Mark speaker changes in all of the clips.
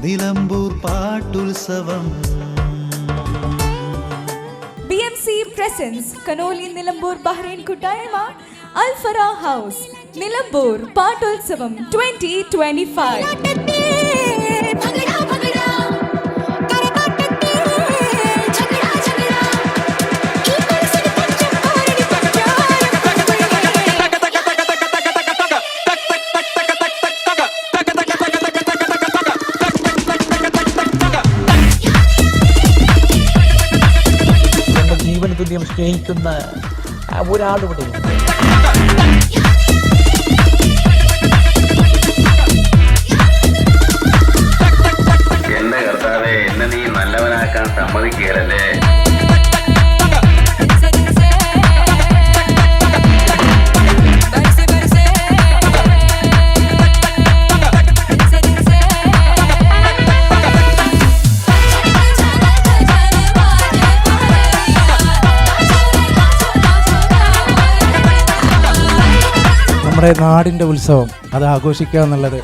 Speaker 1: Nilambur പാട്ടുത്സവം.
Speaker 2: BMC presents Kanoli Nilambur Bahrain Kutayama Al-Farah House Nilambur Paatulsavam 2025.
Speaker 3: ജീവന തുല്യം സ്നേഹിക്കുന്ന ഒരാളിവിടെ
Speaker 4: എന്റെ കർത്താവേ, എന്നെ നീ നല്ലവനാക്കാൻ സമ്മതിക്കുകയല്ലേ.
Speaker 5: നമ്മുടെ നാടിൻ്റെ ഉത്സവം അത് ആഘോഷിക്കുക എന്നുള്ളത്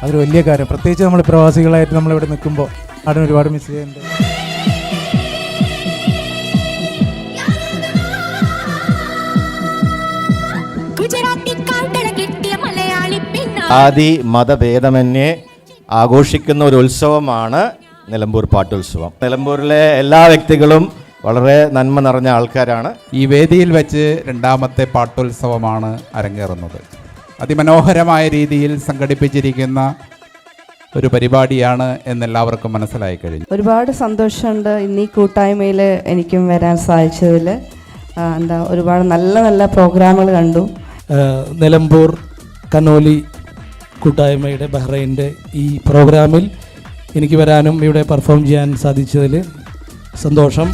Speaker 5: അതൊരു വലിയ കാര്യം. പ്രത്യേകിച്ച് നമ്മൾ പ്രവാസികളായിട്ട് നമ്മളിവിടെ നിൽക്കുമ്പോൾ നാടിന് ഒരുപാട് മിസ് ചെയ്യുന്നുണ്ട്.
Speaker 6: ആദി മതഭേദമന്യേ ആഘോഷിക്കുന്ന ഒരു ഉത്സവമാണ് നിലമ്പൂർ പാട്ടുത്സവം. നിലമ്പൂരിലെ എല്ലാ വ്യക്തികളും വളരെ നന്മ നിറഞ്ഞ ആൾക്കാരാണ്.
Speaker 7: ഈ വേദിയിൽ വെച്ച് രണ്ടാമത്തെ പാട്ടുത്സവമാണ് അരങ്ങേറുന്നത്. അതിമനോഹരമായ രീതിയിൽ സംഘടിപ്പിച്ചിരിക്കുന്ന ഒരു പരിപാടിയാണ് എന്നെല്ലാവർക്കും മനസ്സിലായി കഴിഞ്ഞു.
Speaker 8: ഒരുപാട് സന്തോഷമുണ്ട് ഇന്ന് ഈ കൂട്ടായ്മയിൽ എനിക്കും വരാൻ സാധിച്ചതിൽ. ഒരുപാട് നല്ല നല്ല പ്രോഗ്രാമുകൾ കണ്ടു.
Speaker 5: നിലമ്പൂർ കനോലി കൂട്ടായ്മയുടെ ബഹ്റൈൻ്റെ ഈ പ്രോഗ്രാമിൽ എനിക്ക് വരാനും ഇവിടെ പെർഫോം ചെയ്യാൻ സാധിച്ചതിൽ സന്തോഷം.